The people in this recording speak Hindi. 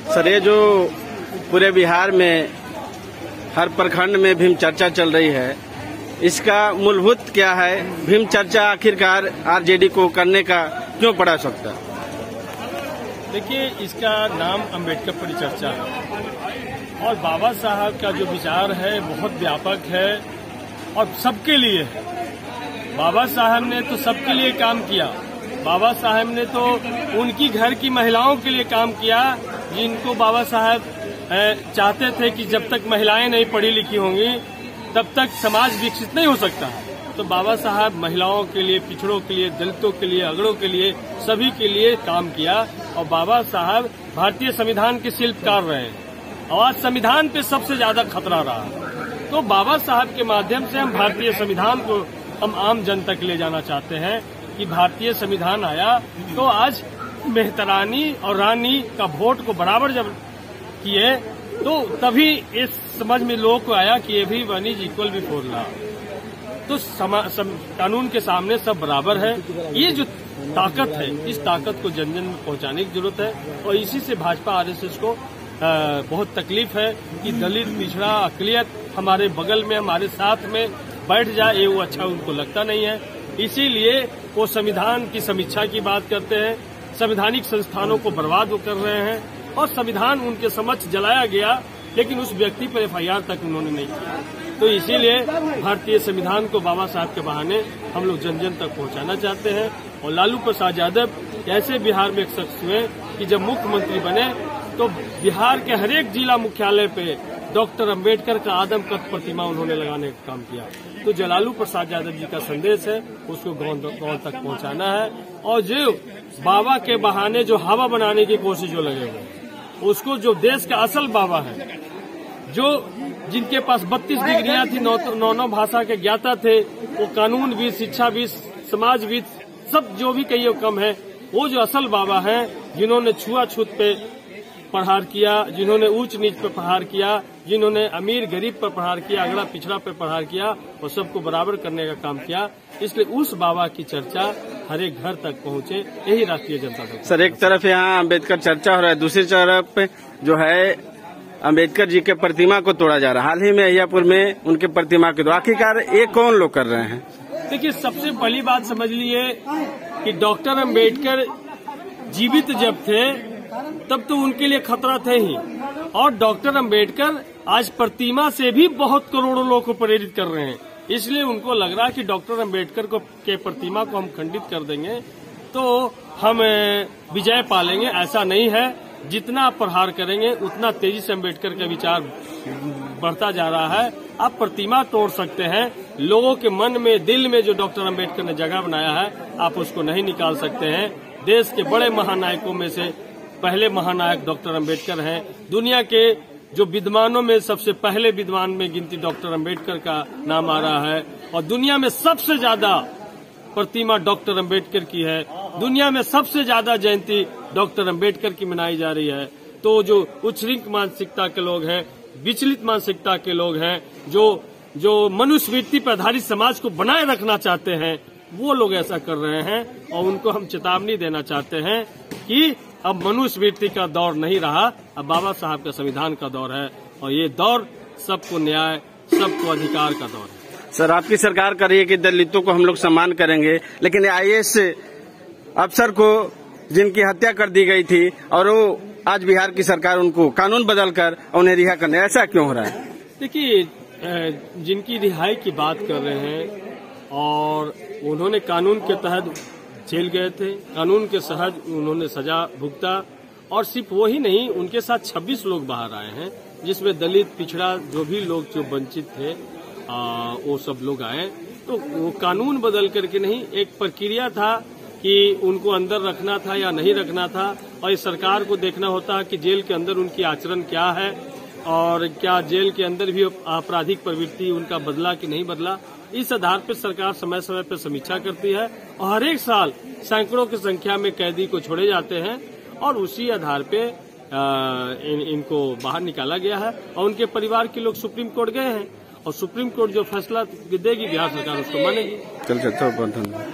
सर, ये जो पूरे बिहार में हर प्रखंड में भीम चर्चा चल रही है, इसका मूलभूत क्या है? भीम चर्चा आखिरकार आरजेडी को करने का क्यों पड़ा सकता? देखिए, इसका नाम अंबेडकर परिचर्चा है और बाबा साहब का जो विचार है बहुत व्यापक है और सबके लिए है। बाबा साहब ने तो सबके लिए काम किया। बाबा साहब ने तो उनकी घर की महिलाओं के लिए काम किया, जिनको बाबा साहब चाहते थे कि जब तक महिलाएं नहीं पढ़ी लिखी होंगी तब तक समाज विकसित नहीं हो सकता है। तो बाबा साहब महिलाओं के लिए, पिछड़ों के लिए, दलितों के लिए, अगड़ों के लिए, सभी के लिए काम किया और बाबा साहब भारतीय संविधान के शिल्पकार रहे और आज संविधान पे सबसे ज्यादा खतरा रहा। तो बाबा साहब के माध्यम से हम भारतीय संविधान को हम आम जन तक ले जाना चाहते हैं कि भारतीय संविधान आया तो आज मेहतरानी और रानी का वोट को बराबर जब किए तो तभी इस समझ में लोगों को आया कि every one is equal before law. तो कानून के सामने सब बराबर है। ये जो ताकत है, इस ताकत को जन जन में पहुंचाने की जरूरत है और इसी से भाजपा आरएसएस को बहुत तकलीफ है कि दलित, पिछड़ा, अकलियत हमारे बगल में, हमारे साथ में बैठ जाए, ये वो अच्छा उनको लगता नहीं है। इसीलिए वो संविधान की समीक्षा की बात करते हैं, संवैधानिक संस्थानों को बर्बाद वो कर रहे हैं और संविधान उनके समक्ष जलाया गया लेकिन उस व्यक्ति पर एफआईआर तक उन्होंने नहीं किया। तो इसीलिए भारतीय संविधान को बाबा साहब के बहाने हम लोग जन जन तक पहुंचाना चाहते हैं। और लालू प्रसाद यादव ऐसे बिहार में एक शख्स हुए कि जब मुख्यमंत्री बने तो बिहार के हरेक जिला मुख्यालय पे डॉक्टर अंबेडकर का आदम कद प्रतिमा उन्होंने लगाने का काम किया। तो जो लालू प्रसाद यादव जी का संदेश है उसको गांव तक पहुंचाना है और जो बाबा के बहाने जो हवा बनाने की कोशिश जो लगे हुए उसको, जो देश का असल बाबा है, जो जिनके पास 32 डिग्रियां थी, 9 भाषा के ज्ञाता थे, वो कानूनविद, शिक्षाविद, समाजविद, सब जो भी कहिए कम है, वो जो असल बाबा हैं जिन्होंने छुआछूत पे प्रहार किया, जिन्होंने ऊंच नीच पे प्रहार किया, जिन्होंने अमीर गरीब पर प्रहार किया, अगड़ा पिछड़ा पे प्रहार किया और सबको बराबर करने का काम किया। इसलिए उस बाबा की चर्चा हर एक घर तक पहुंचे, यही राष्ट्रीय जनता दल। सर, एक तरफ यहाँ अम्बेडकर चर्चा हो रहा है, दूसरी तरफ जो है अम्बेडकर जी के प्रतिमा को तोड़ा जा रहा है। हाल ही में अहियापुर में उनके प्रतिमा के, तो आखिरकार ये कौन लोग कर रहे हैं? देखिए, सबसे पहली बात समझ लीजिए कि डॉक्टर अम्बेडकर जीवित जब थे तब तो उनके लिए खतरा थे ही, और डॉक्टर अम्बेडकर आज प्रतिमा से भी बहुत करोड़ों लोगों को प्रेरित कर रहे हैं। इसलिए उनको लग रहा है कि डॉक्टर अम्बेडकर को के प्रतिमा को हम खंडित कर देंगे तो हम विजय पालेंगे। ऐसा नहीं है, जितना प्रहार करेंगे उतना तेजी से अम्बेडकर का विचार बढ़ता जा रहा है। आप प्रतिमा तोड़ सकते हैं, लोगों के मन में, दिल में जो डॉक्टर अम्बेडकर ने जगह बनाया है आप उसको नहीं निकाल सकते हैं। देश के बड़े महानायकों में से पहले महानायक डॉक्टर अम्बेडकर हैं। दुनिया के जो विद्वानों में सबसे पहले विद्वान में गिनती डॉक्टर अम्बेडकर का नाम आ रहा है और दुनिया में सबसे ज्यादा प्रतिमा डॉक्टर अम्बेडकर की है। दुनिया में सबसे ज्यादा जयंती डॉक्टर अम्बेडकर की मनाई जा रही है। तो जो उच्छृंख मानसिकता के लोग हैं, विचलित मानसिकता के लोग हैं, जो मनुस्मृति पर आधारित समाज को बनाए रखना चाहते हैं, वो लोग ऐसा कर रहे हैं और उनको हम चेतावनी देना चाहते हैं कि अब मनुस्मृति का दौर नहीं रहा, अब बाबा साहब का संविधान का दौर है और ये दौर सबको न्याय, सबको अधिकार का दौर है। सर, आपकी सरकार कर रही है कि दलितों को हम लोग सम्मान करेंगे, लेकिन आईएएस अफसर को जिनकी हत्या कर दी गई थी और वो आज बिहार की सरकार उनको कानून बदलकर उन्हें रिहा करने, ऐसा क्यों हो रहा है? देखिए, जिनकी रिहाई की बात कर रहे हैं और उन्होंने कानून के तहत जेल गए थे, कानून के तहत उन्होंने सजा भुगता और सिर्फ वही नहीं, उनके साथ 26 लोग बाहर आए हैं जिसमें दलित, पिछड़ा, जो भी लोग जो वंचित थे वो सब लोग आए। तो वो कानून बदल करके नहीं, एक प्रक्रिया था कि उनको अंदर रखना था या नहीं रखना था और इस सरकार को देखना होता है कि जेल के अंदर उनकी आचरण क्या है और क्या जेल के अंदर भी आपराधिक प्रवृत्ति उनका बदला कि नहीं बदला। इस आधार पर सरकार समय समय पर समीक्षा करती है और हर एक साल सैकड़ों की संख्या में कैदी को छोड़े जाते हैं और उसी आधार पे इनको बाहर निकाला गया है और उनके परिवार के लोग सुप्रीम कोर्ट गए हैं और सुप्रीम कोर्ट जो फैसला देगी बिहार सरकार उसको मानेगी। चल